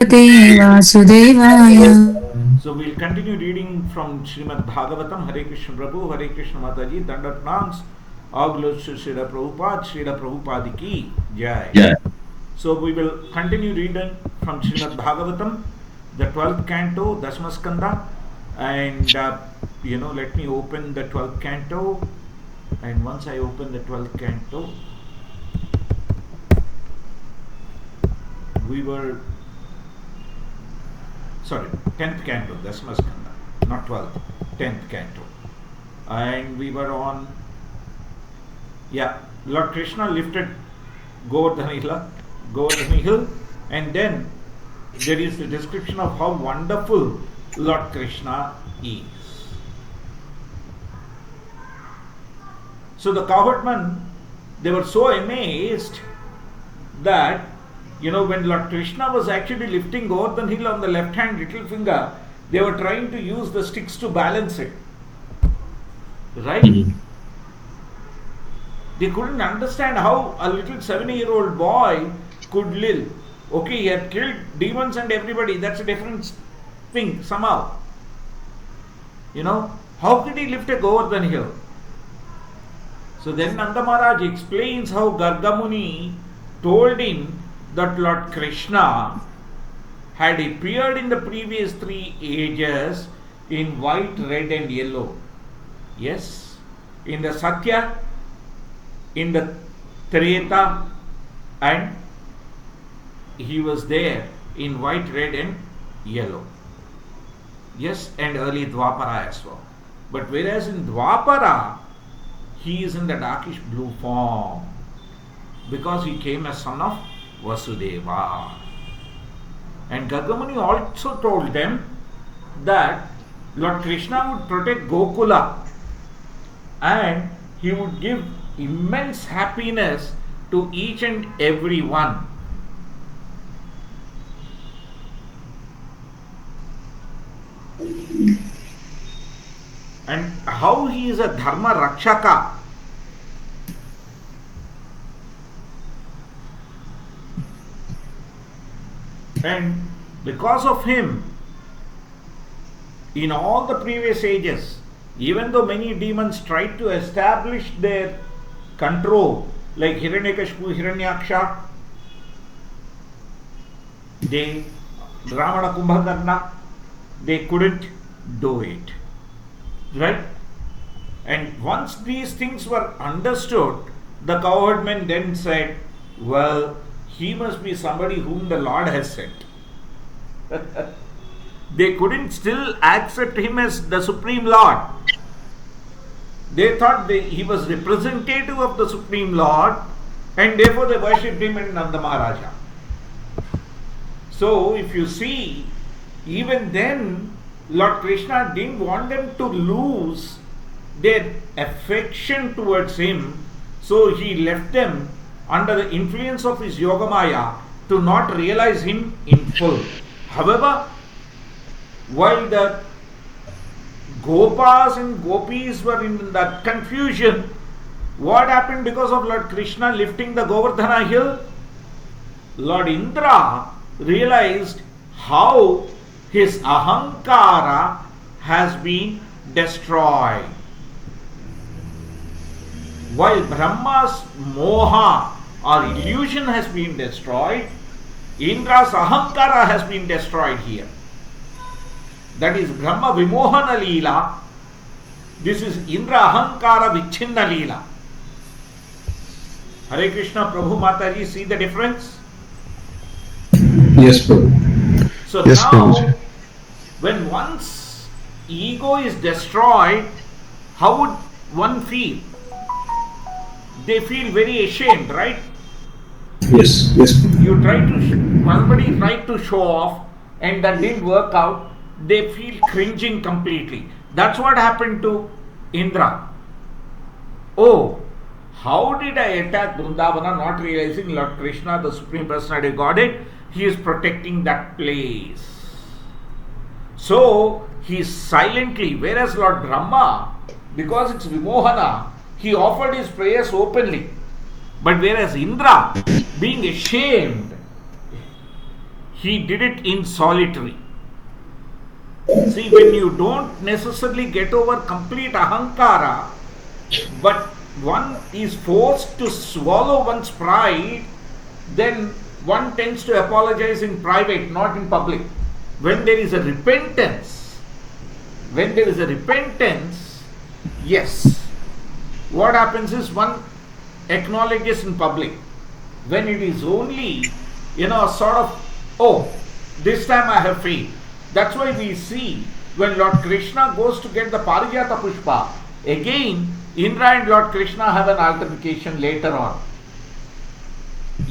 Vasudevaya. So we'll continue reading from Srimad Bhagavatam. Hare Krishna Prabhu, Hare Krishna Mataji, Dandat Pranams, all glories to Srila Prabhupada, Srila Prabhupada ki Jai. Yeah. So we will continue reading from Srimad Bhagavatam, the 12th canto, Dasmaskanda, and let me open the 12th canto. And once I open the 12th canto, we were, sorry, 10th canto, Dasmaskanda, not 12th, 10th canto. And we were on, Lord Krishna lifted Govardhana hill, and then there is the description of how wonderful Lord Krishna is. So the cowherdmen, they were so amazed that, when Lord Krishna was actually lifting Govardhana hill on the left hand little finger, they were trying to use the sticks to balance it. Right? Mhm. They couldn't understand how a little 7-year-old boy could live. Okay, he had killed demons and everybody, that's a different thing somehow. How could he lift a Govardhana hill? So then Nanda Maharaj explains how Gargamuni told him that Lord Krishna had appeared in the previous 3 ages in white, red and yellow. Yes, in the Satya, in the Treta, and he was there in white, red and yellow. Yes, and early Dwapara as well. But whereas in Dwapara, he is in the darkish blue form because he came as son of Vasudeva. And Gargamuni also told them that Lord Krishna would protect Gokula and he would give immense happiness to each and every one. And how he is a Dharma Rakshaka. And because of him, in all the previous ages, even though many demons tried to establish their control, like Hiranyakashipu, Hiranyaksha, they, Ravana, Kumbhakarna, they couldn't do it. Right? And once these things were understood, the cowherdmen then said, well, he must be somebody whom the Lord has sent. They couldn't still accept him as the Supreme Lord. They thought he was representative of the Supreme Lord, and therefore they worshipped him in Nanda Maharaja. So if you see, even then Lord Krishna didn't want them to lose their affection towards him, so he left them under the influence of his Yogamaya to not realize him in full. However, while the Gopas and Gopis were in that confusion, what happened because of Lord Krishna lifting the Govardhana hill? Lord Indra realized how his ahankara has been destroyed. While Brahma's moha or illusion has been destroyed, Indra's ahankara has been destroyed here. That is Brahma Vimohana Leela. This is Indra Ahankara Vichinna Leela. Hare Krishna, Prabhu Mataji, see the difference? Yes, Prabhu. So Yes, now, Prabhuji. when one's ego is destroyed, how would one feel? They feel very ashamed, right? Yes, yes. Somebody tried to show off and that didn't work out, they feel cringing completely. That's what happened to Indra. Oh, how did I attack Vrindavana, not realizing Lord Krishna, the Supreme Personality of Godhead, he is protecting that place. So he silently, whereas Lord Brahma, because it's Vimohana, he offered his prayers openly. But whereas Indra, being ashamed, he did it in solitary. See, when you don't necessarily get over complete ahankara, but one is forced to swallow one's pride, then one tends to apologize in private, not in public. When there is a repentance, yes, what happens is one acknowledges in public. When it is only, sort of, oh, this time I have failed. That's why we see when Lord Krishna goes to get the Parijata Pushpa, again Indra and Lord Krishna have an altercation later on.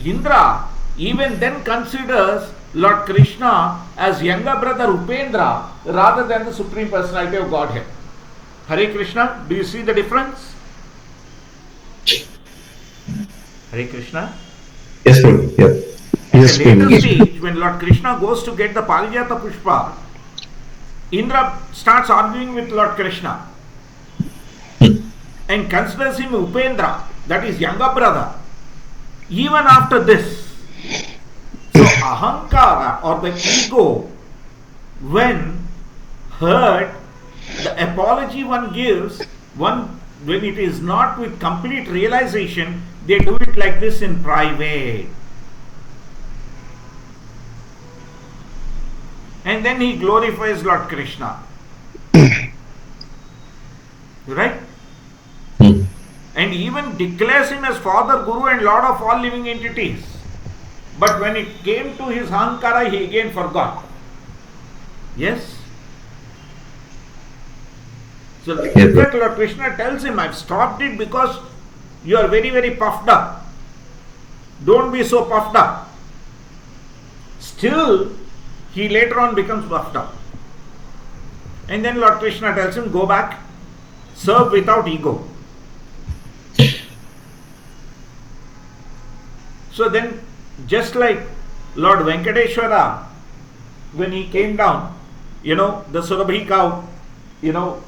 Indra even then considers Lord Krishna as younger brother Upendra rather than the Supreme Personality of Godhead. Hare Krishna, do you see the difference? Hare Krishna? Yes, Prabhu. Yeah. Yes, At a later Prabhu. stage, when Lord Krishna goes to get the Parijata Pushpa, Indra starts arguing with Lord Krishna and considers him Upendra, that is younger brother. Even after this, so ahankara or the ego, when heard, the apology one gives, when it is not with complete realization, they do it like this in private. And then he glorifies Lord Krishna. Right? Hmm. And even declares him as Father, Guru and Lord of all living entities. But when it came to his ahankara, he again forgot. Yes? So in fact, Lord Krishna tells him, I've stopped it because you are very, very puffed up. Don't be so puffed up. Still, he later on becomes puffed up. And then Lord Krishna tells him, go back, serve without ego. So then, just like Lord Venkateshwara, when he came down, the Surabhi cow,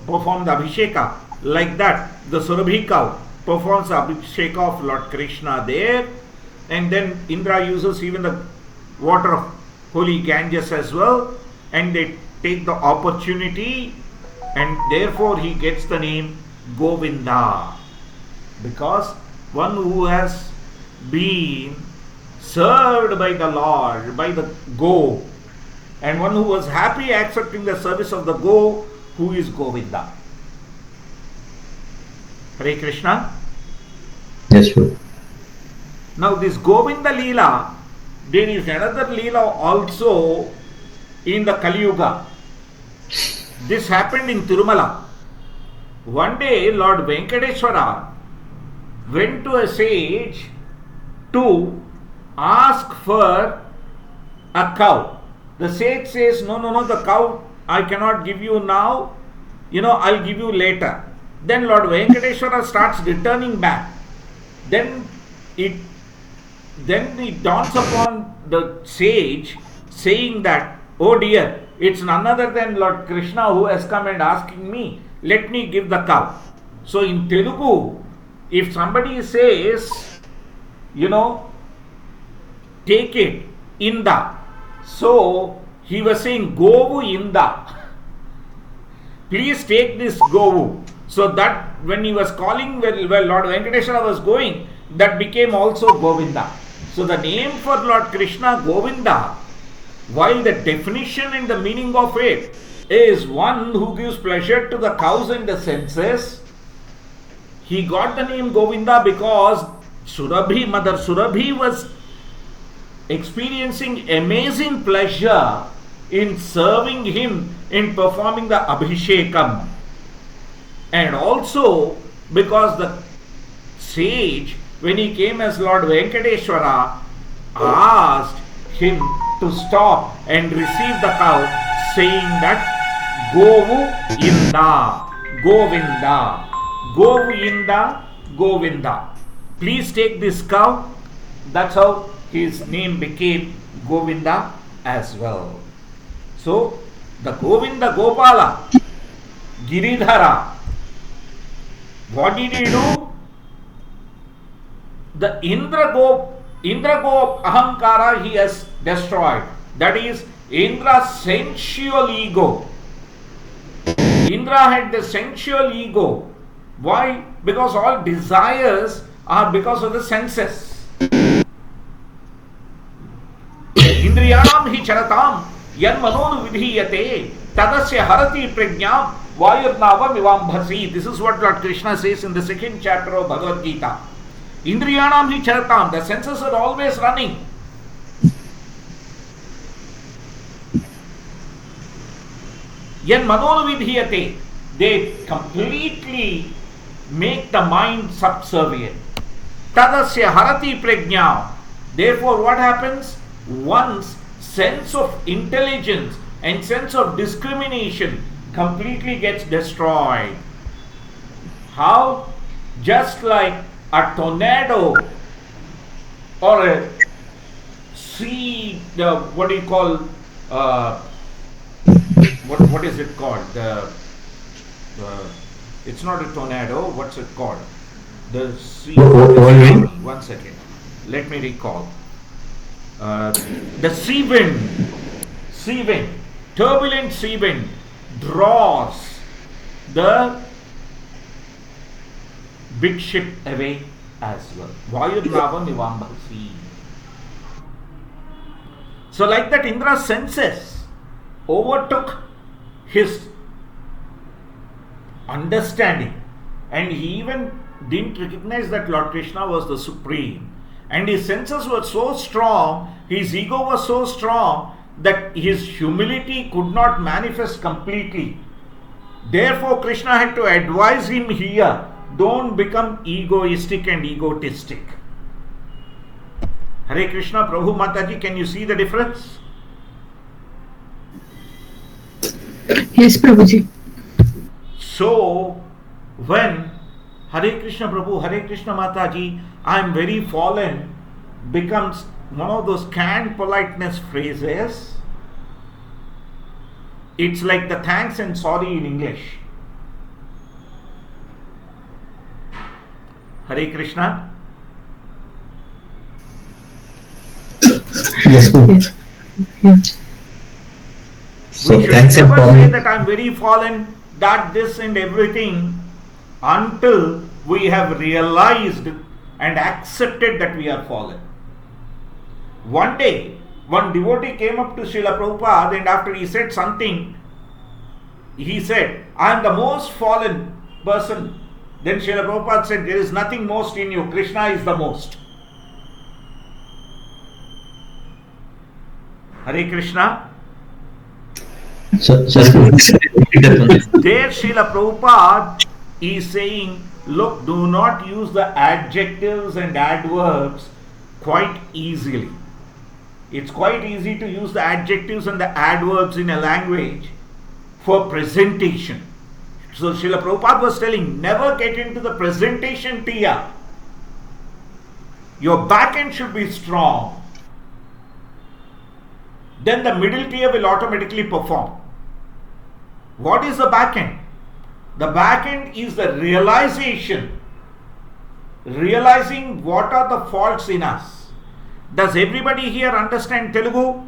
performed the Abhisheka. Like that, the Surabhi cow performs the Abhisheka of Lord Krishna there. And then Indra uses even the water of holy Ganges as well. And they take the opportunity, and therefore he gets the name Govinda. Because one who has been served by the Lord, by the Go, and one who was happy accepting the service of the Go, who is Govinda. Hare Krishna. Yes, Prabhu. Now this Govinda Leela, there is another Leela also in the Kali Yuga. This happened in Tirumala. One day Lord Venkateshwara went to a sage to ask for a cow. The sage says, no, the cow I cannot give you now, I'll give you later. Then Lord Venkateshwara starts returning back. Then it dawns upon the sage saying that, oh dear, it's none other than Lord Krishna who has come and asking me, let me give the cow. So in Telugu, if somebody says, take it, Inda. So he was saying, Govu Inda. Please take this Govu. So that when he was calling where Lord Venkateshwara was going, that became also Govinda. So the name for Lord Krishna, Govinda, while the definition and the meaning of it is one who gives pleasure to the cows and the senses, he got the name Govinda because Mother Surabhi was experiencing amazing pleasure in serving him in performing the Abhishekam. And also because the sage, when he came as Lord Venkateshwara, asked him to stop and receive the cow, saying that Govu Inda, Govinda, Govu Inda, Govinda. Please take this cow. That's how his name became Govinda as well. So the Govinda Gopala, Giridhara, what did he do? The Indra Go Ahankara he has destroyed. That is Indra's sensual ego. Indra had the sensual ego. Why? Because all desires are because of the senses. Indriyanam hi charatam yan manonu vidhiyate tadasya harati pragyam vayurnavam ivambhasi. This is what Lord Krishna says in the second chapter of Bhagavad Gita. Indriyanam hi charatam. The senses are always running. Yan manonu vidhiyate. They completely make the mind subservient. Tadasya harati prajna. Therefore, what happens? One's sense of intelligence and sense of discrimination completely gets destroyed. How? Just like a tornado or a sea, what do you call, what is it called? It's not a tornado, what's it called? The sea. One second. Let me recall. The sea wind, turbulent sea wind draws the big ship away as well. Vayurnavam ivambhasi. So like that, Indra's senses overtook his understanding, and he even didn't recognize that Lord Krishna was the supreme. And his senses were so strong, his ego was so strong that his humility could not manifest completely. Therefore, Krishna had to advise him here, don't become egoistic and egotistic. Hare Krishna, Prabhu Mataji, can you see the difference? Yes, Prabhuji. So, when Hare Krishna Prabhu, Hare Krishna Mataji, I am very fallen becomes one of those canned politeness phrases, it's like the thanks and sorry in English. Hare Krishna. Yes, Guru. Yes. So We should thanks and never say calling. that I am very fallen, that this and everything, until we have realized and accepted that we are fallen. One day, one devotee came up to Srila Prabhupada, and after he said something, he said, I am the most fallen person. Then Srila Prabhupada said, there is nothing most in you, Krishna is the most. Hare Krishna. So, There Srila Prabhupada is saying, look, do not use the adjectives and adverbs quite easily. It's quite easy to use the adjectives and the adverbs in a language for presentation. So Srila Prabhupada was telling, never get into the presentation tier. Your back end should be strong. Then the middle tier will automatically perform. What is the back end? The back end is the realization. Realizing what are the faults in us. Does everybody here understand Telugu?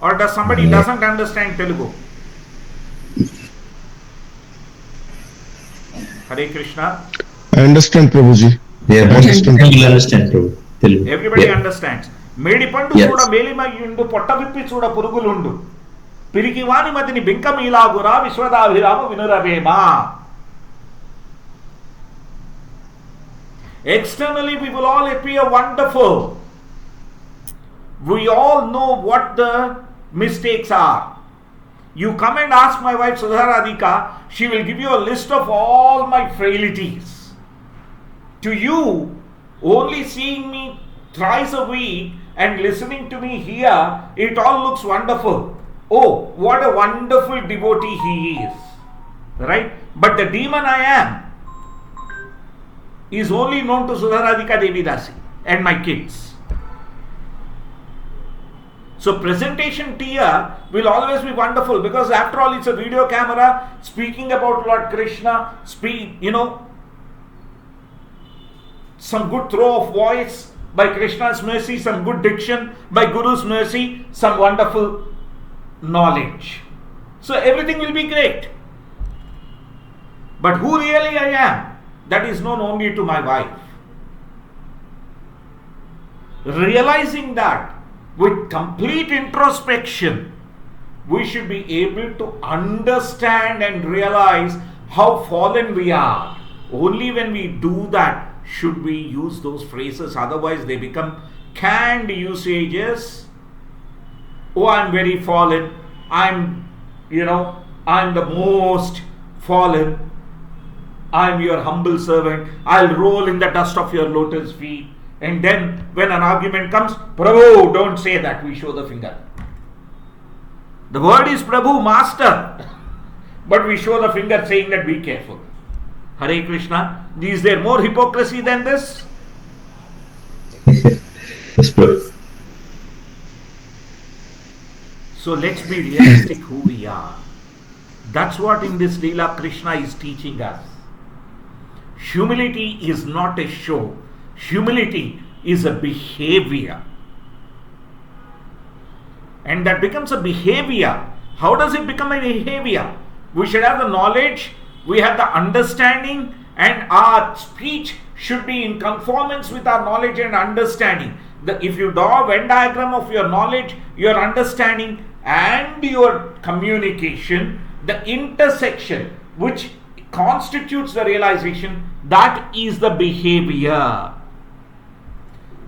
Or does somebody doesn't understand Telugu? Hare Krishna. I understand, Prabhuji. yeah, I understand. you will understand, Prabhu. Telugu. Everybody Yeah. understands. మేడిపండు Yes. చూడ మేలిమయ్యుండు పొట్ట విప్పి చూడ పురుగులుండు పిరికివాని మదిని బింకమీలాగురా విశ్వదాభిరామ వినురవేమా. Externally we will all appear wonderful. We all know what the mistakes are. You come and ask my wife Sudharadhika, she will give you a list of all my frailties. To you, only seeing me thrice a week and listening to me here, it all looks wonderful. Oh, what a wonderful devotee he is. Right? But the demon I am is only known to Sudharadhika Devidasi and my kids. So presentation tier will always be wonderful, because after all it's a video camera speaking about Lord Krishna, some good throw of voice, by Krishna's mercy, some good diction, by Guru's mercy, some wonderful knowledge. So everything will be great. But who really I am, that is known only to my wife. Realizing that with complete introspection, we should be able to understand and realize how fallen we are. Only when we do that should we use those phrases, otherwise they become canned usages. Oh, I'm very fallen, I'm the most fallen, I'm your humble servant, I'll roll in the dust of your lotus feet. And then when an argument comes, Prabhu, don't say that, we show the finger. The word is Prabhu, master, but we show the finger saying that be careful. Hare Krishna. Is there more hypocrisy than this? Yes, Prabhu. So let's be realistic who we are. That's what in this Leela Krishna is teaching us. Humility is not a show. Humility is a behavior. And that becomes a behavior. How does it become a behavior? We should have the knowledge, we have the understanding, and our speech should be in conformance with our knowledge and understanding. If you draw a Venn diagram of your knowledge, your understanding, and your communication, the intersection which constitutes the realization, that is the behavior.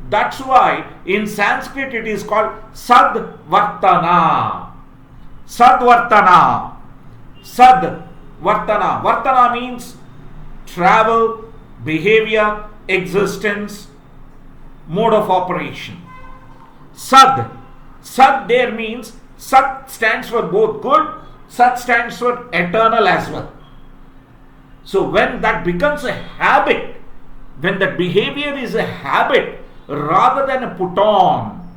That's why in Sanskrit it is called Sadvartana. Sadvartana. Sadvartana. Vartana means travel, behavior, existence, mode of operation. Sad. Sad there means, Sat stands for both good, Sat stands for eternal as well. So when that becomes a habit, when that behavior is a habit rather than a put on,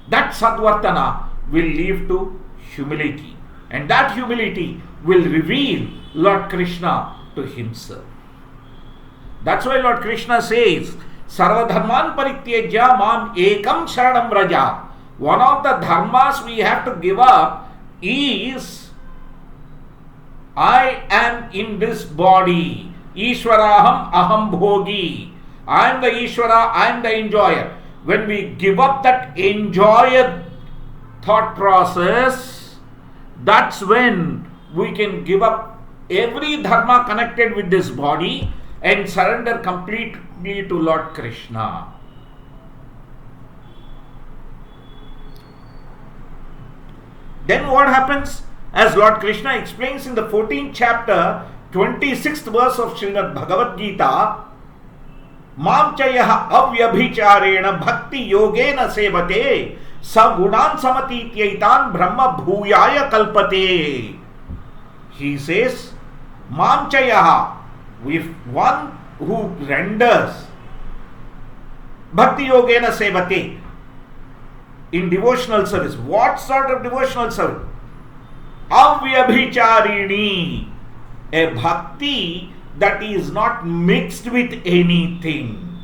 that Sadvartana will lead to humility. And that humility will reveal Lord Krishna to himself. That's why Lord Krishna says, Sarva dharman parityajya mam ekam sharanam vraja. One of the dharmas we have to give up is, I am in this body. Ishwaraham aham bhogi. I am the Ishwara, I am the enjoyer. When we give up that enjoyer thought process, that's when we can give up every dharma connected with this body and surrender completely to Lord Krishna. Then what happens? As Lord Krishna explains in the 14th chapter, 26th verse of Srimad Bhagavatam Canto, Mam chayaha avyabhicharena bhakti yogena sevate sagunan samatityaitan brahma bhuyaya kalpate. He says, Mam chayaha, if one who renders bhakti yogena sevate, in devotional service. What sort of devotional service? Avyabhicharini, a bhakti that is not mixed with anything.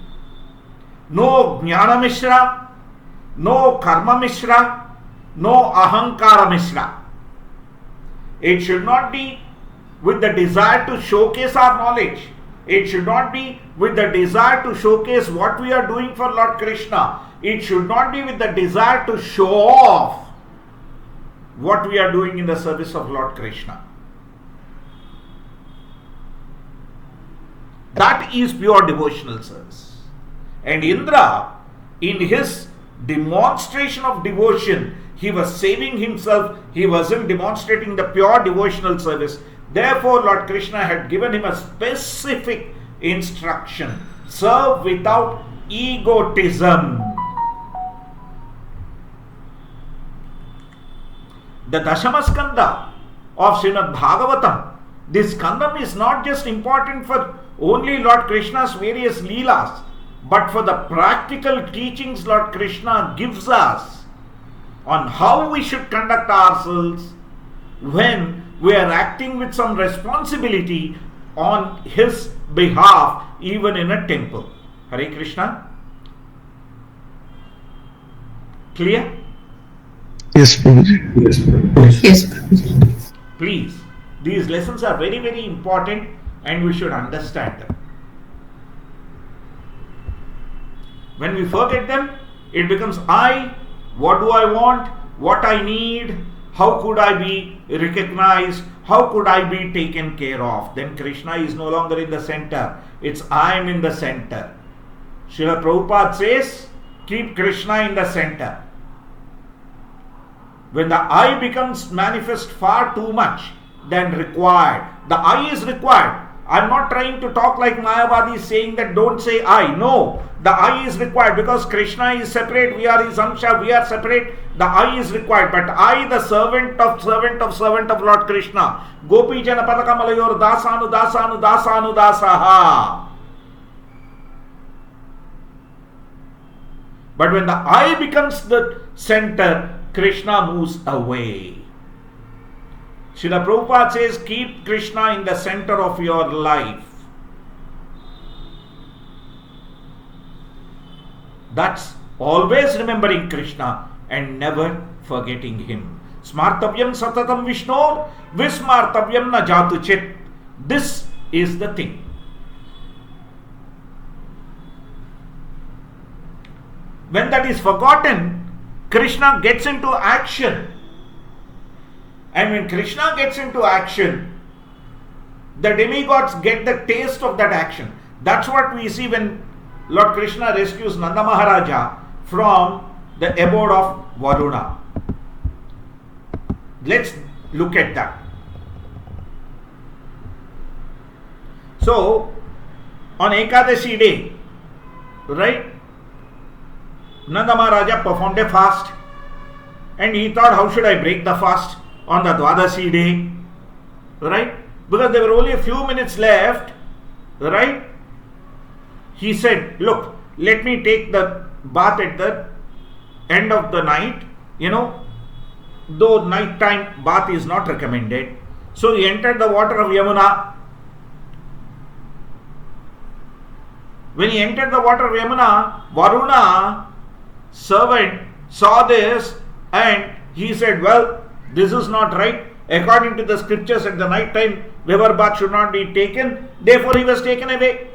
No jnana mishra, no karma mishra, no ahankara mishra. It should not be with the desire to showcase our knowledge. It should not be with the desire to showcase what we are doing for Lord Krishna. It should not be with the desire to show off what we are doing in the service of Lord Krishna. That is pure devotional service. And Indra, in his demonstration of devotion, he was saving himself. He wasn't demonstrating the pure devotional service. Therefore, Lord Krishna had given him a specific instruction: serve without egotism. The Dashama Skanda of Srimad Bhagavatam, this skandam is not just important for only Lord Krishna's various leelas, but for the practical teachings Lord Krishna gives us on how we should conduct ourselves when we are acting with some responsibility on his behalf even in a temple. Hare Krishna. Clear? Yes, Prabhuji. Yes, Prabhuji. Yes, Prabhuji. Please, these lessons are very, very important and we should understand them. When we forget them, it becomes I, what do I want, what I need, how could I be recognized, how could I be taken care of. Then Krishna is no longer in the center, it's I am in the center. Srila Prabhupada says, keep Krishna in the center. When the I becomes manifest far too much than required, the I is required. I'm not trying to talk like Mayavadi saying that don't say I. No, the I is required because Krishna is separate, we are his Amsha, we are separate. The I is required. But I, the servant of Lord Krishna, Gopi Jana Padakamalayur Dasanu Dasanu Dasanu Dasaha. But when the I becomes the center, Krishna moves away. Srila Prabhupada says, keep Krishna in the center of your life. That's always remembering Krishna and never forgetting him. Smartavyam satatam Vishnor, vismartavyam na jatu chit. This is the thing. When that is forgotten, Krishna gets into action. And when Krishna gets into action, the demigods get the taste of that action. That's what we see when Lord Krishna rescues Nanda Maharaja from the abode of Varuna. Let's look at that. So, on Ekadashi day, right, Nanda Maharaja performed a fast and he thought, how should I break the fast on the Dwadashi day? Right? Because there were only a few minutes left. Right? He said, look, let me take the bath at the end of the night. Though nighttime bath is not recommended. So he entered the water of Yamuna. When he entered the water of Yamuna, Varuna servant saw this and he said, well, this is not right. According to the scriptures, at the night time, river bath should not be taken. Therefore, he was taken away.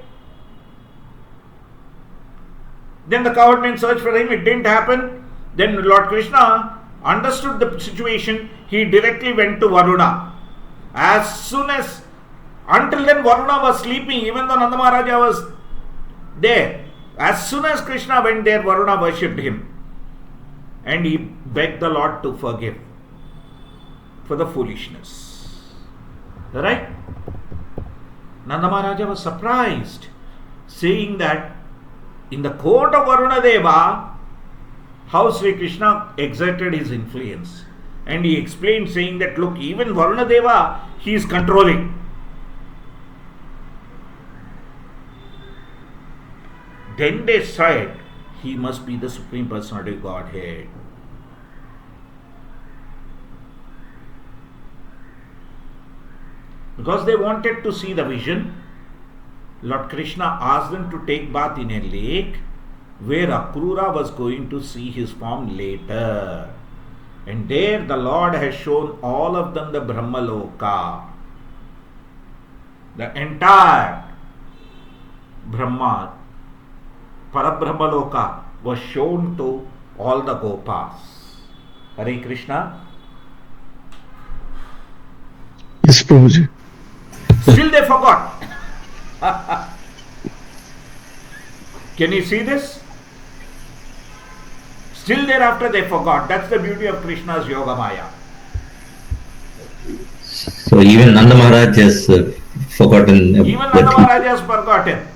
Then the cowherd men searched for him. It didn't happen. Then Lord Krishna understood the situation. He directly went to Varuna. Until then, Varuna was sleeping, even though Nanda Maharaja was there. As soon as Krishna went there, Varuna worshipped him. And he begged the Lord to forgive for the foolishness. Right? Nanda Maharaja was surprised, saying that in the court of Varuna Deva, how Sri Krishna exerted his influence. And he explained, saying that, look, even Varuna Deva, he is controlling. Then they said, he must be the Supreme Personality of Godhead. Because they wanted to see the vision, Lord Krishna asked them to take bath in a lake where Akrura was going to see his form later. And there the Lord has shown all of them the Brahmaloka. The entire Brahma, Parabrahmaloka, was shown to all the Gopas. Hare Krishna. Yes, Prabhuji. Still they forgot. Can you see this? Still thereafter they forgot. That's the beauty of Krishna's Yoga Maya. So even Nanda Maharaj has forgotten. Even Nanda Maharaj has forgotten.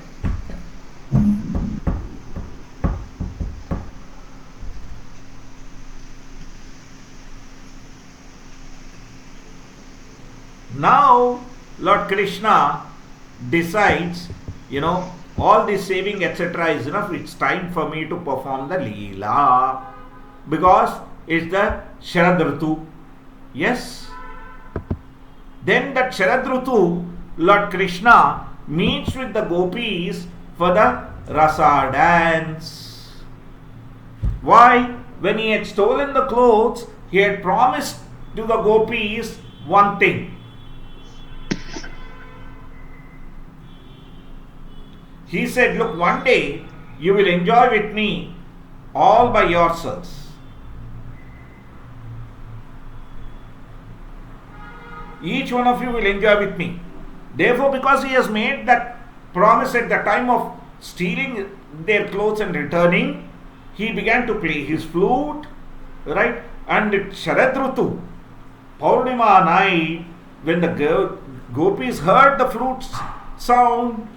Now Lord Krishna decides, all this saving etc. is enough. It's time for me to perform the Leela. Because it's the Sharad Ritu. Yes. Then that Sharad Ritu, Lord Krishna meets with the gopis for the rasa dance. Why? When he had stolen the clothes, he had promised to the gopis one thing. He said, look, one day you will enjoy with me all by yourselves. Each one of you will enjoy with me. Therefore, because he has made that promise at the time of stealing their clothes and returning, he began to play his flute, right? And Sharad Rutu, Purnima night, when the gopis heard the flute sound,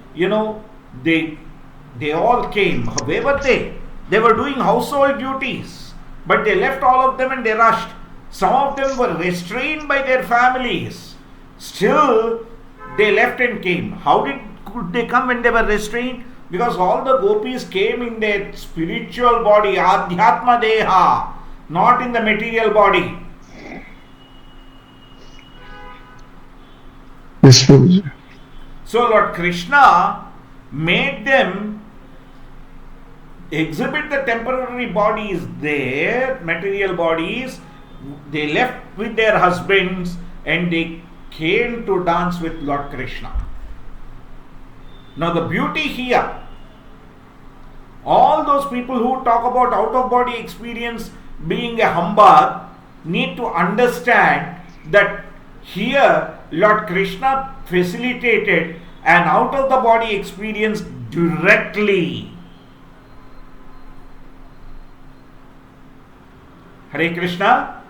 they all came. Where were they? They were doing household duties, but they left all of them and they rushed. Some of them were restrained by their families. Still, they left and came. How could they come when they were restrained? Because all the gopis came in their spiritual body, Adhyatma Deha, not in the material body. Yes, Prabhuji. So Lord Krishna made them exhibit the temporary bodies there, material bodies. They left with their husbands and they came to dance with Lord Krishna. Now the beauty here, all those people who talk about out of body experience being a humbug need to understand that here Lord Krishna facilitated an out of the body experience directly. Hare Krishna.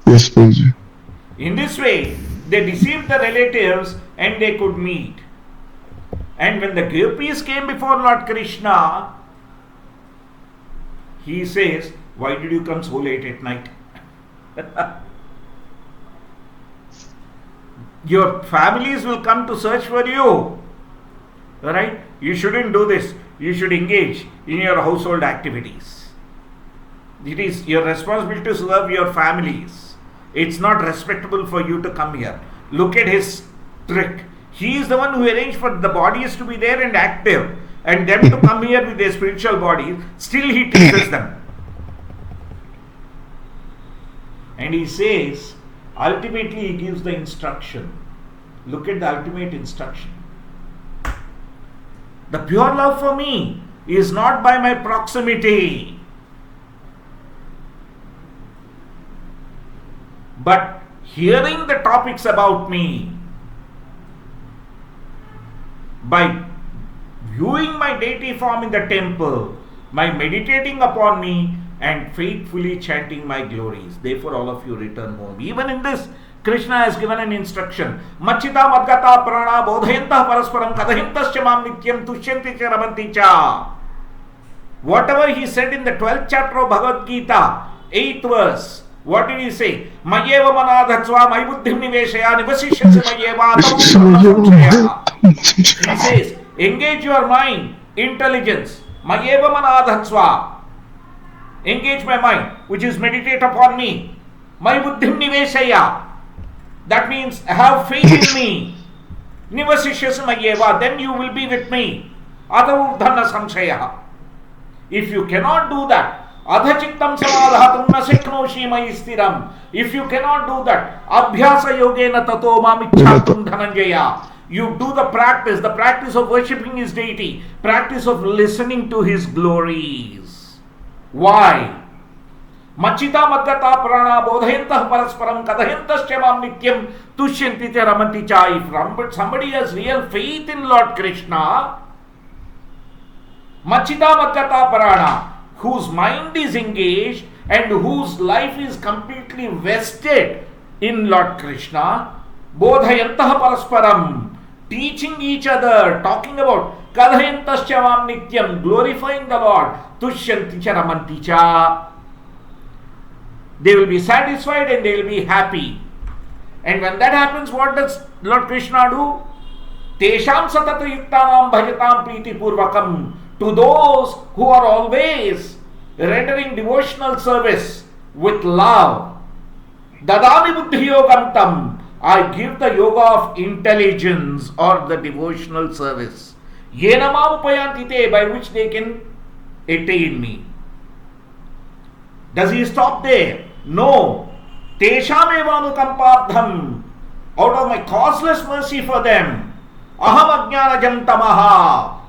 Yes, Prabhuji. In this way, they deceived the relatives and they could meet. And when the gopis came before Lord Krishna, he says, why did you come so late at night? Your families will come to search for you. Alright? You shouldn't do this. You should engage in your household activities. It is your responsibility to serve your families. It's not respectable for you to come here. Look at his trick. He is the one who arranged for the bodies to be there and active, and them to come here with their spiritual bodies. Still he teaches them. And he says, ultimately he gives the instruction. Look at the ultimate instruction. The pure love for me is not by my proximity, but hearing the topics about me, by viewing my deity form in the temple, by meditating upon me and faithfully chanting my glories. Therefore all of you return home. Even in this, Krishna has given an instruction. Machita madgata prana bodhayantah parasparam kadahintascha mam nityam tushyanti cha ramanti cha. Whatever he said in the 12th chapter of Bhagavad Gita, 8th verse, what did he say? Mayeva manadhatsva may buddhim niveshaya nivasishyasya mayeva atamu. He says, engage your mind, intelligence. Mayeva manadhatsva. Engage my mind, which is meditate upon me. My buddhim niveshaya. That means have faith in me. Nivasishyasya mayeva. Then you will be with me. Adavurdhana samshaya. If you cannot do that, adhachittam samadhatum na shaknoshi mayi stiram. If you cannot do that, abhyasa yogena tato mamichhatum dhananjaya. You do the practice of worshipping his deity, practice of listening to his glories. Why? Machita madgata prana bodhayantah parasparam kadayantascha mam nityam tushyanti cha ramanti cha. If somebody has real faith in Lord Krishna, Machita madgata prana, whose mind is engaged and whose life is completely vested in Lord Krishna, bodhayantah parasparam, teaching each other, talking about kadhayantascha mam nityam, glorifying the Lord, tushyanti cha ramanti cha. They will be satisfied and they will be happy. And when that happens, what does Lord Krishna do? Tesham satata yuktanam bhajatam priti purvakam. To those who are always rendering devotional service with love. Dadami buddhi yogam tam. I give the yoga of intelligence or the devotional service. Yenamam upayantite, by which they can attain me. Does he stop there? No. Tesham evanukampardham. Out of my causeless mercy for them. Aham ajnanajam tamaha.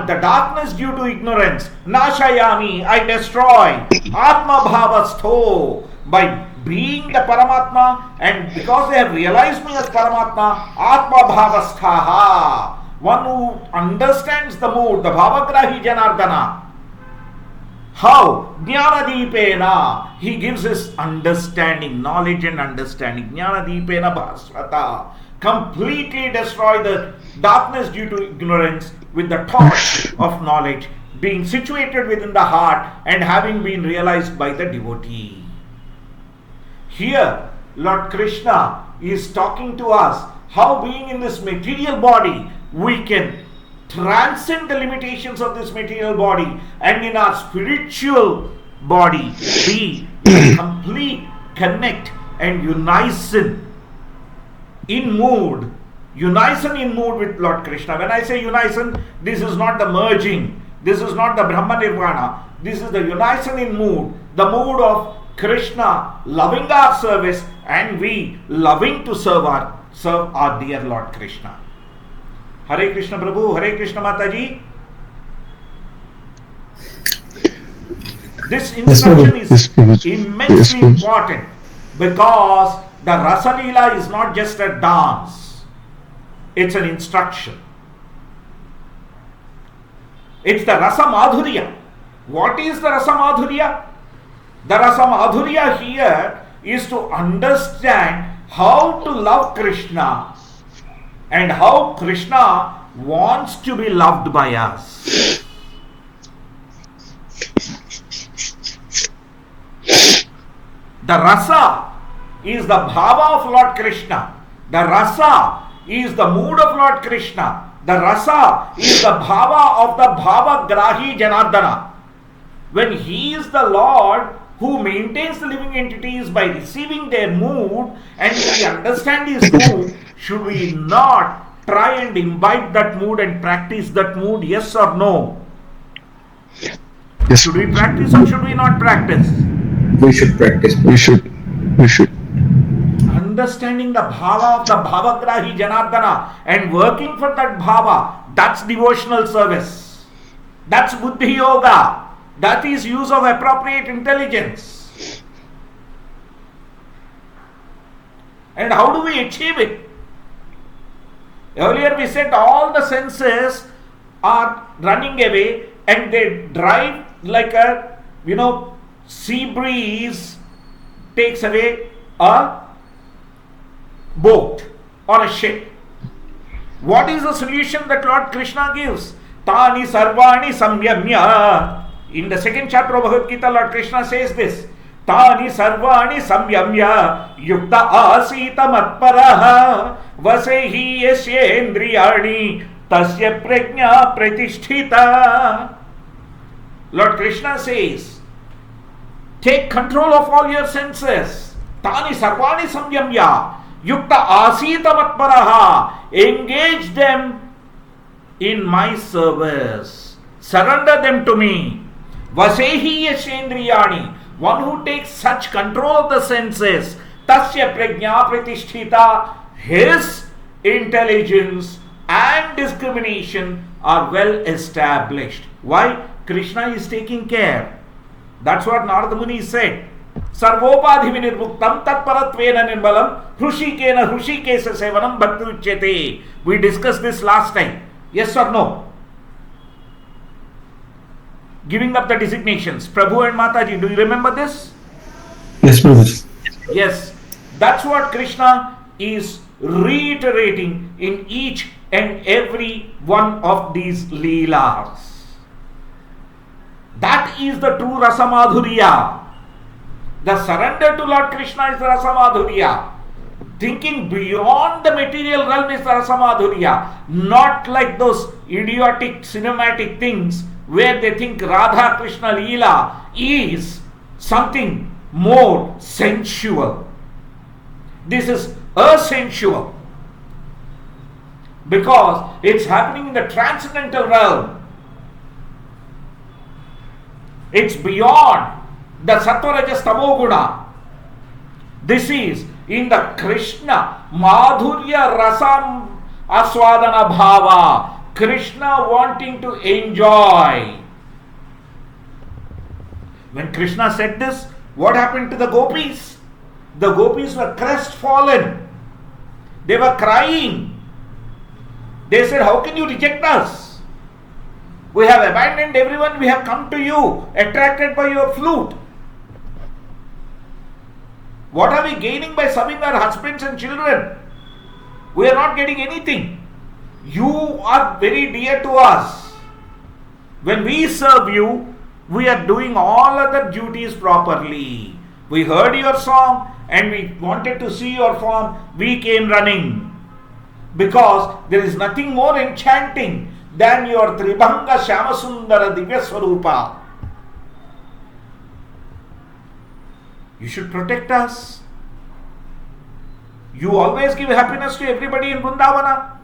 The darkness due to ignorance. Nashayami. I destroy. Atma bhavastho. By being the Paramatma, and because they have realized me as Paramatma, Atma bhavasthaha. One who understands the mood, the bhavagrahi janardana. How? Jnanadipena. He gives his understanding, knowledge and understanding. Jnanadipena bhasvata. Completely destroy the darkness due to ignorance with the torch of knowledge being situated within the heart and having been realized by the devotee. Here, Lord Krishna is talking to us how, being in this material body, we can transcend the limitations of this material body and in our spiritual body be in complete connect and unison in mood with Lord Krishna. When I say unison, this is not the merging, this is not the Brahma Nirvana, this is the unison in mood, the mood of Krishna loving our service and we loving to serve our dear Lord Krishna. Hare Krishna Prabhu, Hare Krishna Mataji. This instruction is immensely important because the Rasa Leela is not just a dance, it's an instruction. It's the Rasa Madhurya. What is the Rasa Madhurya? The Rasa Madhurya here is to understand how to love Krishna and how Krishna wants to be loved by us. The Rasa is the Bhava of Lord Krishna. The Rasa is the mood of Lord Krishna. The Rasa is the Bhava of the Bhava Grahi Janardana. When he is the Lord who maintains the living entities by receiving their mood, and we understand his mood, should we not try and imbibe that mood and practice that mood? Yes or no? Yes. Should we practice or should we not practice? We should practice. We should. Understanding the bhava of the bhavagrahi janardana and working for that bhava, that's devotional service. That's buddhi yoga. That is use of appropriate intelligence. And how do we achieve it? Earlier we said all the senses are running away and they drive like a, sea breeze takes away a boat or a ship. What is the solution that Lord Krishna gives? Tani sarvani samyamya. In the second chapter of Bhagavad Gita, Lord Krishna says this. Tani sarvani samyamya yukta asita matparaha vasehi yashendriyani tasya prajna pratisthita. Lord Krishna says, take control of all your senses. Tani sarvani samyamya yukta asita matparaha. Engage them in my service. Surrender them to me. Vasehi yashendriyani. One who takes such control of the senses, tasya prajna pratisthita, his intelligence and discrimination are well established. Why? Krishna is taking care. That's what Narada Muni said. Sarvopadhi vinirmuktam tatparatvena nirmalam hrushikena hrushikesa sevanam bhakti uchyate. We discussed this last time. Yes or no? Giving up the designations. Prabhu and Mataji, do you remember this? Yes, Prabhu. Yes. That's what Krishna is reiterating in each and every one of these leelas. That is the true Rasamadhurya. The surrender to Lord Krishna is the Rasamadhurya. Thinking beyond the material realm is the Rasamadhurya. Not like those idiotic cinematic things where they think Radha Krishna Leela is something more sensual. This is asensual, because it's happening in the transcendental realm. It's beyond the sattva rajas tamo guna. This is in the Krishna madhurya rasam aswadana bhava. Krishna wanting to enjoy. When Krishna said this, what happened to the gopis? The gopis were crestfallen. They were crying. They said, how can you reject us? We have abandoned everyone, we have come to you, attracted by your flute. What are we gaining by serving our husbands and children? We are not getting anything. You are very dear to us. When we serve you, we are doing all other duties properly. We heard your song and we wanted to see your form. We came running. Because there is nothing more enchanting than your Tribhanga Shyamasundara Divya Swarupa. You should protect us. You always give happiness to everybody in Vrindavana.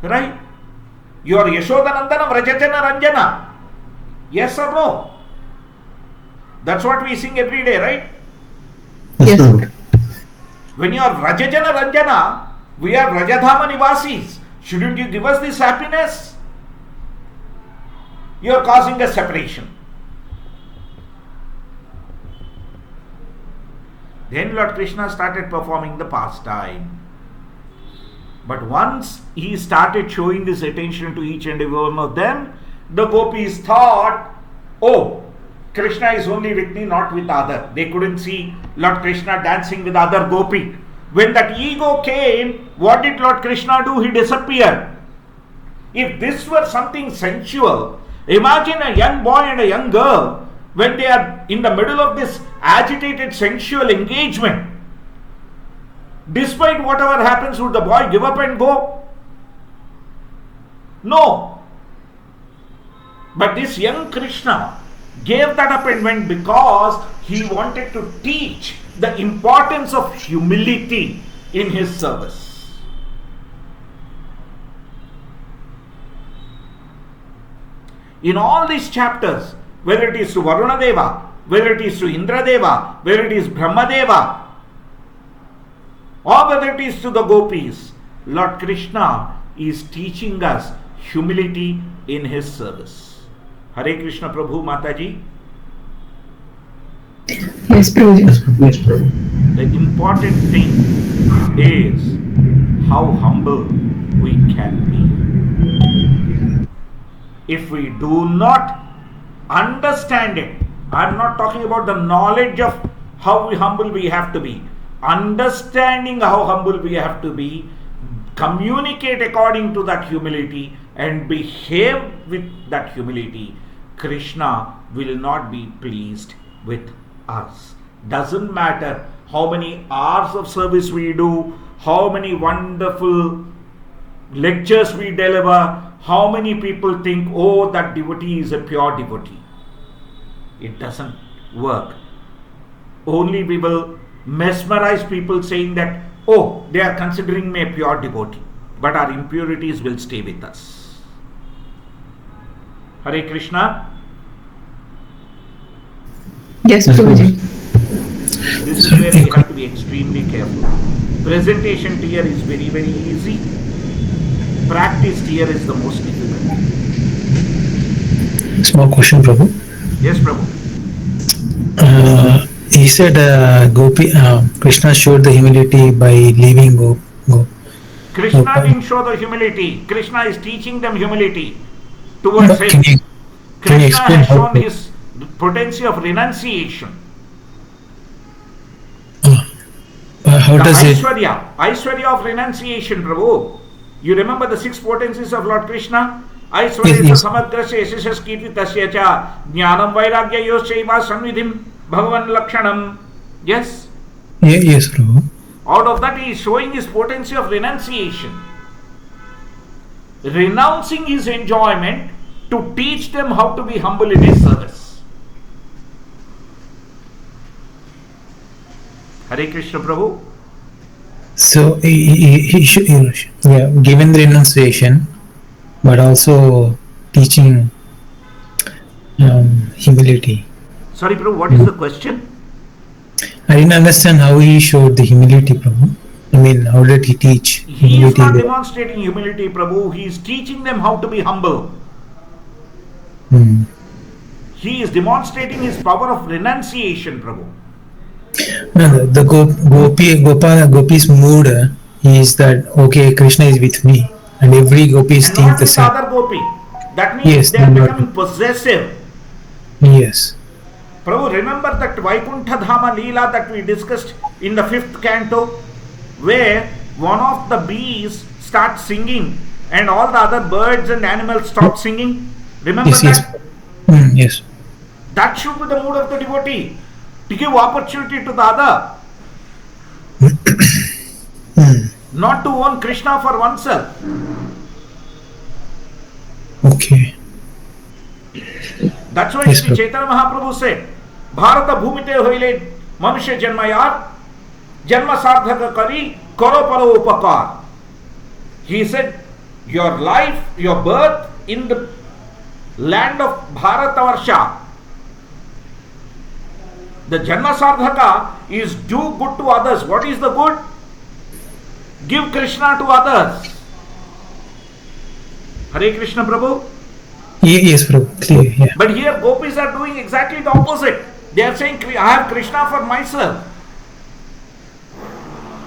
Right? You are Yashodanandana Vrajajana Ranjana. Yes or no? That's what we sing every day, right? Yes. When you are Vrajajana Ranjana, we are Vrajadhama Nivasis. Shouldn't you give us this happiness? You are causing a separation. Then Lord Krishna started performing the pastime. But once he started showing this attention to each and every one of them, the gopis thought, oh, Krishna is only with me, not with other. They couldn't see Lord Krishna dancing with other gopi. When that ego came, what did Lord Krishna do? He disappeared. If this were something sensual, imagine a young boy and a young girl when they are in the middle of this agitated sensual engagement. Despite whatever happens, would the boy give up and go? No. But this young Krishna gave that up and went because he wanted to teach the importance of humility in his service. In all these chapters, whether it is to Varuna Deva, whether it is to Indra Deva, whether it is Brahma Deva, or whether it is to the gopis, Lord Krishna is teaching us humility in his service. Hare Krishna Prabhu Mataji. Yes, Prabhuji. Yes, Prabhu. The important thing is how humble we can be. If we do not understand it, I am not talking about the knowledge of how humble we have to be. Understanding how humble we have to be, communicate according to that humility and behave with that humility, Krishna will not be pleased with us. Doesn't matter how many hours of service we do, how many wonderful lectures we deliver, how many people think, oh, that devotee is a pure devotee. It doesn't work. Only we will mesmerize people saying that, oh, they are considering me a pure devotee, but our impurities will stay with us. Hare Krishna. Yes, Prabhuji. This is where we have to be extremely careful. Presentation here is very, very easy. Practice here is the most difficult. Small question, Prabhu. Yes, Prabhu. He said Krishna showed the humility by leaving Go. Krishna Okay. didn't show the humility. Krishna is teaching them humility towards But can him. you Krishna explain has how shown to- his potency of renunciation. how The does it? Aishwarya of renunciation, Prabhu. You remember the 6 potencies of Lord Krishna? Aishwarya Yes. samagrasya yashashas kirti tasya cha jnanam vairagya yoshaiva samvidhim bhagavan lakshanam. Yes? Yes, Prabhu. Out of that he is showing his potency of renunciation. Renouncing his enjoyment to teach them how to be humble in his service. Hare Krishna Prabhu. So he should, yeah, given the renunciation, but also teaching humility. Sorry, Prabhu, what is the question? I didn't understand how he showed the humility, Prabhu. I mean, how did he teach He is humility not there? demonstrating humility, Prabhu. He is teaching them how to be humble. Hmm. He is demonstrating his power of renunciation, Prabhu. No, the Gopi's mood is that okay, Krishna is with me, and every Gopis And think not the with the same. other gopi. That means Yes, they they're are not. becoming possessive. Yes, Prabhu, remember that Vaikuntha Dhama Leela that we discussed in the 5th canto, where one of the bees starts singing and all the other birds and animals stop singing? Remember yes, yes, that? yes. That should be the mood of the devotee, to give opportunity to the other, not to own Krishna for oneself. Okay. That's why Yes, Sri Prabhu. Chaitanya Mahaprabhu said, Bharata Bhumite hoile Manusya Janmayar, Janma Sardhaka Kari, Karo Paro Upakar. He said, your life, your birth in the land of Bharatavarsha, the Janma Sardhaka is do good to others. What is the good? Give Krishna to others. Hare Krishna Prabhu. Yes, Prabhu. Clear. Yeah. But here gopis are doing exactly the opposite. They are saying, I have Krishna for myself.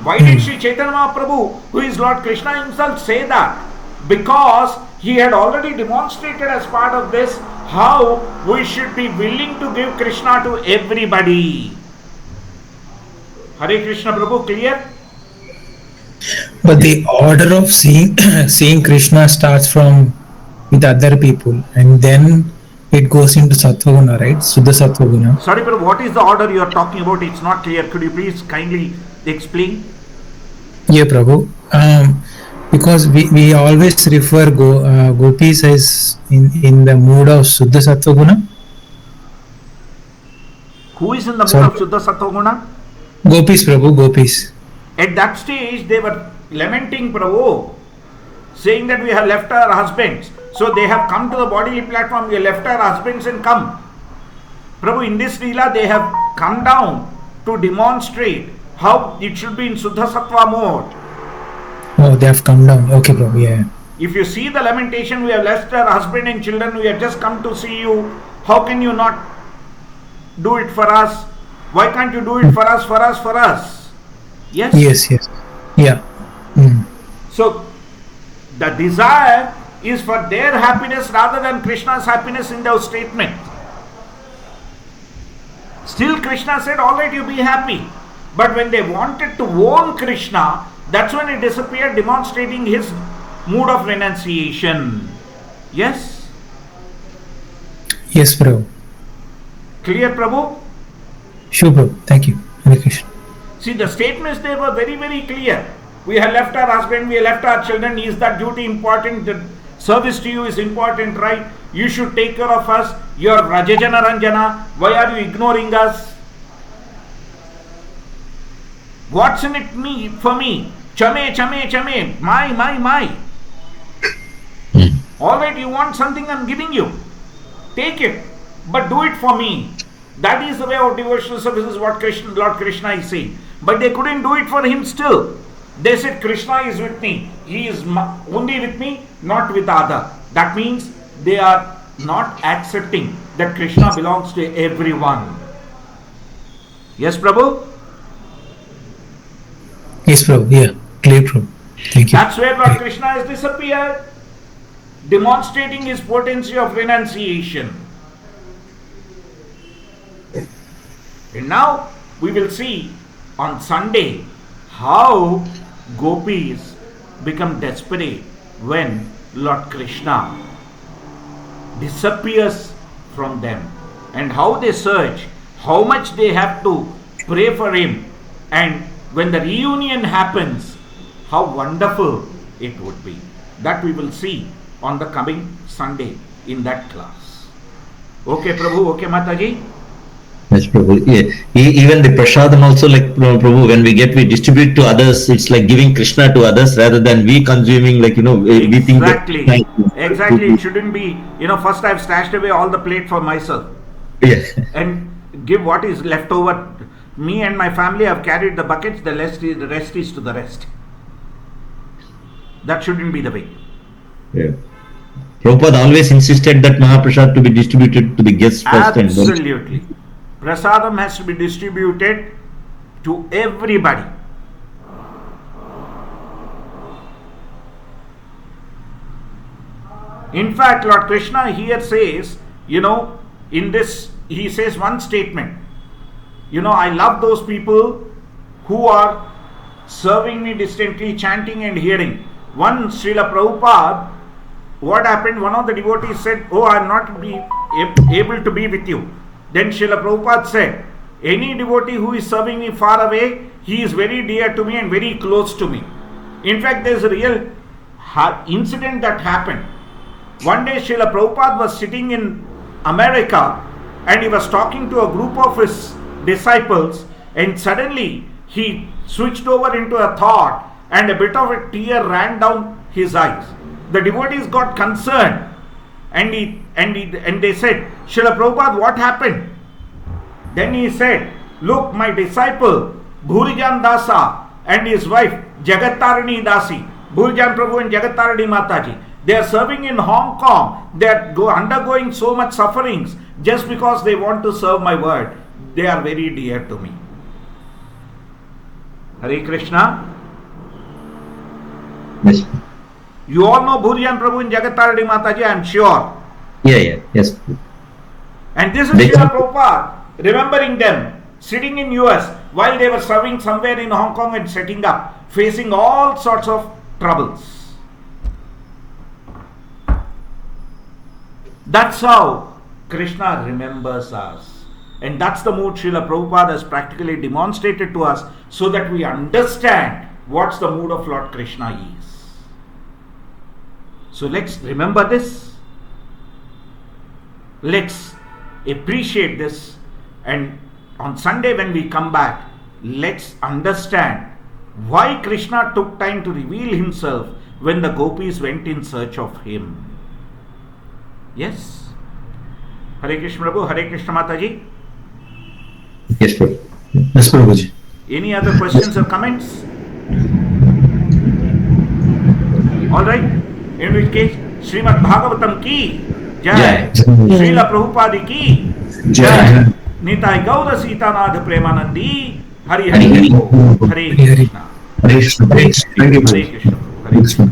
Why did Sri Chaitanya Mahaprabhu, who is Lord Krishna himself, say that? Because he had already demonstrated as part of this how we should be willing to give Krishna to everybody. Hare Krishna Prabhu, clear? But the order of seeing seeing Krishna starts from with other people, and then it goes into Sattvaguna, right? Suddha Sattvaguna. Sorry Prabhu, what is the order you are talking about? It's not clear. Could you please kindly explain? Yeah, Prabhu. Because we always refer gopis as in the mood of Suddha Sattvaguna. Who is in the mood Sorry. of Shuddha Sattva-guna? Gopis, Prabhu, gopis. At that stage, they were lamenting Prabhu, saying that we have left our husbands. So they have come to the bodily platform, we have left our husbands and come. Prabhu, in this Leela, they have come down to demonstrate how it should be in Suddha Sattva mode. Oh, they have come down. Okay, Prabhu, yeah. If you see the lamentation, we have left our husband and children, we have just come to see you. How can you not do it for us? Why can't you do it for us, for us, for us? Yes? Yes, yes. Yeah. Mm. So, the desire is for their happiness rather than Krishna's happiness in their statement. Still, Krishna said, all right, you be happy. But when they wanted to own Krishna, that's when he disappeared, demonstrating his mood of renunciation. Yes? Yes, Prabhu. Clear, Prabhu? Sure, Prabhu. Thank you. Hare Krishna. See, the statements there were very, very clear. We have left our husband, we have left our children. Is that duty important? The service to you is important, right? You should take care of us. You are Rajajana Ranjana. Why are you ignoring us? What's in it for me? Chame, chame, chame. My. Alright, you want something, I'm giving you. Take it. But do it for me. That is the way of devotional service, is what Lord Krishna is saying. But they couldn't do it for him still. They said, Krishna is with me. He is only with me, not with the other. That means they are not accepting that Krishna belongs to everyone. Yes, Prabhu? Yes, Prabhu. Yeah. Clear, Prabhu. Thank you. That's where Lord Krishna has disappeared, demonstrating his potency of renunciation. And now we will see on Sunday how gopis become desperate when Lord Krishna disappears from them, and how they search, how much they have to pray for him, and when the reunion happens, how wonderful it would be. That we will see on the coming Sunday in that class. Okay, Prabhu, okay, Mataji? Yes, Prabhu. Yeah. Even the prasadam also, like Prabhu, when we distribute to others, it's like giving Krishna to others rather than we consuming, like, we think that. Exactly. It shouldn't be, first I've stashed away all the plate for myself Yeah. and give what is left over. Me and my family have carried the buckets, the rest is to the rest. That shouldn't be the way. Yeah. Prabhupada always insisted that Mahaprasad to be distributed to the guests first. Absolutely. Prasadam has to be distributed to everybody. In fact, Lord Krishna here says, in this, he says one statement. I love those people who are serving me distantly, chanting and hearing. One Srila Prabhupada, what happened? One of the devotees said, "Oh, I am not able to be with you." Then Srila Prabhupada said, "Any devotee who is serving me far away, he is very dear to me and very close to me." In fact, there is a real incident that happened. One day Srila Prabhupada was sitting in America and he was talking to a group of his disciples, and suddenly he switched over into a thought and a bit of a tear ran down his eyes. The devotees got concerned and they said, "Srila Prabhupada, what happened?" Then he said, "Look, my disciple Bhurijan Dasa and his wife Jagatarani Dasi, Bhurijan Prabhu and Jagatarani Mataji, they are serving in Hong Kong. They are undergoing so much sufferings just because they want to serve my word. They are very dear to me." Hare Krishna. Yes. You all know Bhurijan Prabhu and Jagatarani Mataji, I am sure. Yeah. Yes. And this is Srila Prabhupada remembering them sitting in US while they were serving somewhere in Hong Kong and setting up, facing all sorts of troubles. That's how Krishna remembers us. And that's the mood Srila Prabhupada has practically demonstrated to us so that we understand what's the mood of Lord Krishna is. So let's remember this. Let's appreciate this. And on Sunday when we come back, let's understand why Krishna took time to reveal himself when the gopis went in search of him. Yes. Hare Krishna Prabhu, Hare Krishna Mataji. Yes, Prabhu. Yes, Prabhuji. Any other questions or comments? Alright. In which case, Srimad Bhagavatam ki Jai. Srila Prabhupada ki Jai. Nitai Gaura Sitanath Premanandi. Hari Hari Hare Krishna. Hare Krishna. Thank you, Hare Prabhuji. Krishna. Hare Krishna.